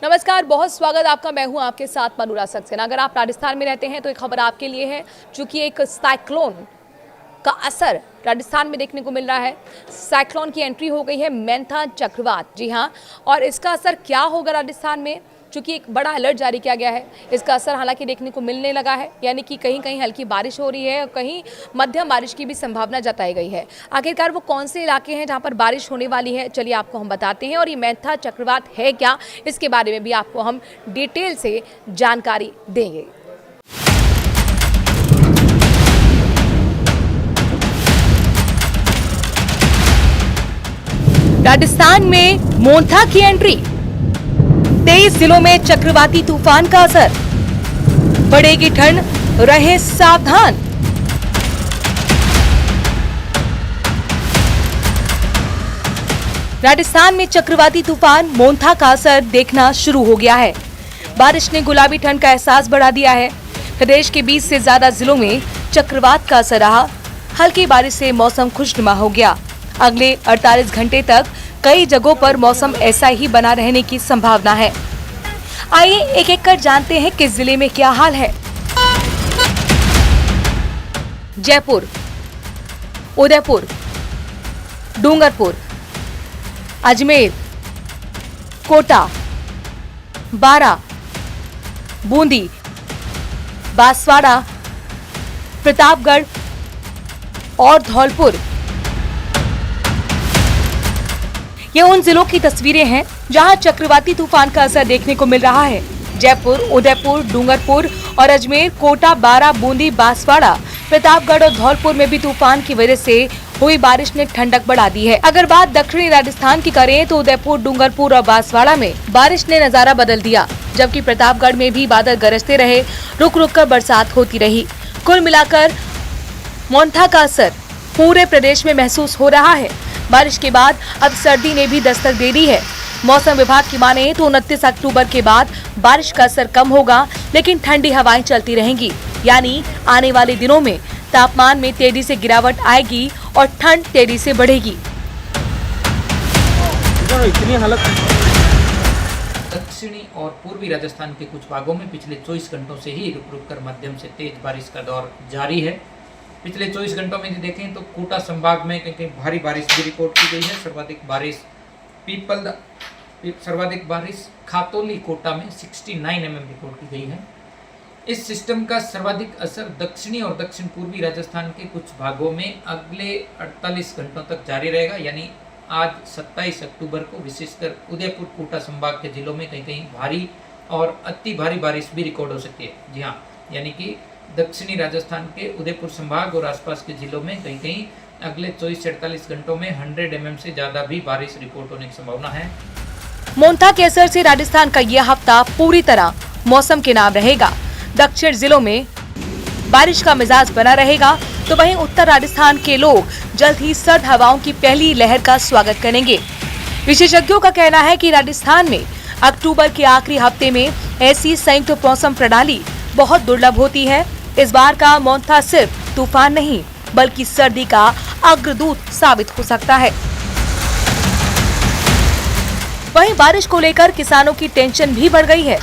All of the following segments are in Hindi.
नमस्कार, बहुत स्वागत आपका। मैं हूं आपके साथ मनुरा सक्सेना। अगर आप राजस्थान में रहते हैं तो एक खबर आपके लिए है, चूंकि एक साइक्लोन का असर राजस्थान में देखने को मिल रहा है। साइक्लोन की एंट्री हो गई है, मेंथा चक्रवात। जी हां, और इसका असर क्या होगा राजस्थान में, चूंकि एक बड़ा अलर्ट जारी किया गया है। इसका असर हालांकि देखने को मिलने लगा है, यानी कि कहीं कहीं हल्की बारिश हो रही है और कहीं मध्यम बारिश की भी संभावना जताई गई है। आखिरकार वो कौन से इलाके हैं जहां पर बारिश होने वाली है, चलिए आपको हम बताते हैं। और ये मेंथा चक्रवात है क्या, इसके बारे में भी आपको हम डिटेल से जानकारी देंगे। राजस्थान में मोंथा की एंट्री, 23 जिलों में चक्रवाती तूफान का असर, बढ़ेगी ठंड, रहें सावधान। राजस्थान में चक्रवाती तूफान मोंथा का असर देखना शुरू हो गया है। बारिश ने गुलाबी ठंड का एहसास बढ़ा दिया है। प्रदेश के 20 से ज्यादा जिलों में चक्रवात का असर रहा। हल्की बारिश से मौसम खुशनुमा हो गया। अगले 48 घंटे तक कई जगहों पर मौसम ऐसा ही बना रहने की संभावना है। आइए एक एक कर जानते हैं किस जिले में क्या हाल है। जयपुर, उदयपुर, डूंगरपुर, अजमेर, कोटा, बारा, बूंदी, बांसवाड़ा, प्रतापगढ़ और धौलपुर। ये उन जिलों की तस्वीरें हैं जहां चक्रवाती तूफान का असर देखने को मिल रहा है। जयपुर, उदयपुर, डूंगरपुर और अजमेर, कोटा, बारा, बूंदी, बांसवाड़ा, प्रतापगढ़ और धौलपुर में भी तूफान की वजह से हुई बारिश ने ठंडक बढ़ा दी है। अगर बात दक्षिणी राजस्थान की करें तो उदयपुर, डूंगरपुर और बांसवाड़ा में बारिश ने नजारा बदल दिया, जबकि प्रतापगढ़ में भी बादल गरजते रहे, रुक रुक कर बरसात होती रही। कुल मिलाकर मोंथा का असर पूरे प्रदेश में महसूस हो रहा है। बारिश के बाद अब सर्दी ने भी दस्तक दे दी है। मौसम विभाग की माने तो 29 अक्टूबर के बाद बारिश का असर कम होगा, लेकिन ठंडी हवाएं चलती रहेंगी। यानी आने वाले दिनों में तापमान में तेजी से गिरावट आएगी और ठंड तेजी से बढ़ेगी। दक्षिणी और पूर्वी राजस्थान के कुछ भागों में पिछले 24 घंटों से ही रुक रुक कर मध्यम से तेज बारिश का दौर जारी है। पिछले 24 घंटों में यदि देखें तो कोटा संभाग में कहीं भारी बारिश भी रिकॉर्ड की गई है। सर्वाधिक बारिश खातौली कोटा में 69 mm रिकॉर्ड की गई है। इस सिस्टम का सर्वाधिक असर दक्षिणी और दक्षिण पूर्वी राजस्थान के कुछ भागों में अगले 48 घंटों तक जारी रहेगा। यानी आज 27 अक्टूबर को विशेषकर उदयपुर, कोटा संभाग के जिलों में कहीं कहीं भारी और अति भारी बारिश भी रिकॉर्ड हो सकती है। जी हाँ, यानी कि दक्षिणी राजस्थान के उदयपुर संभाग और आसपास के जिलों में कहीं कहीं अगले 24 से 48 घंटों में 100 mm से ज्यादा भी बारिश रिपोर्ट होने की संभावना है। मोंथा के असर से राजस्थान का यह हफ्ता पूरी तरह मौसम के नाम रहेगा। दक्षिण जिलों में बारिश का मिजाज बना रहेगा, तो वहीं उत्तर राजस्थान के लोग जल्द ही सर्द हवाओं की पहली लहर का स्वागत करेंगे। विशेषज्ञों का कहना है कि राजस्थान में अक्टूबर के आखिरी हफ्ते में ऐसी संयुक्त मौसम प्रणाली बहुत दुर्लभ होती है। इस बार का मोंथा सिर्फ तूफान नहीं बल्कि सर्दी का अग्रदूत साबित हो सकता है। वहीं बारिश को लेकर किसानों की टेंशन भी बढ़ गई है।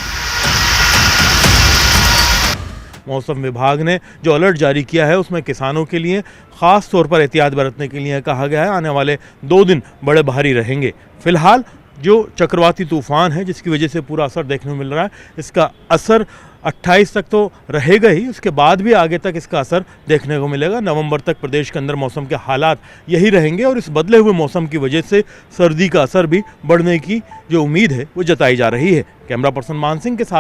मौसम विभाग ने जो अलर्ट जारी किया है उसमें किसानों के लिए खास तौर पर एहतियात बरतने के लिए कहा गया है। आने वाले 2 दिन बड़े भारी रहेंगे। फिलहाल जो चक्रवाती तूफान है जिसकी वजह से पूरा असर देखने को मिल रहा है, इसका असर 28 तक तो रहेगा ही, उसके बाद भी आगे तक इसका असर देखने को मिलेगा। नवंबर तक प्रदेश के अंदर मौसम के हालात यही रहेंगे और इस बदले हुए मौसम की वजह से सर्दी का असर भी बढ़ने की जो उम्मीद है वो जताई जा रही है। कैमरा पर्सन मान सिंह के साथ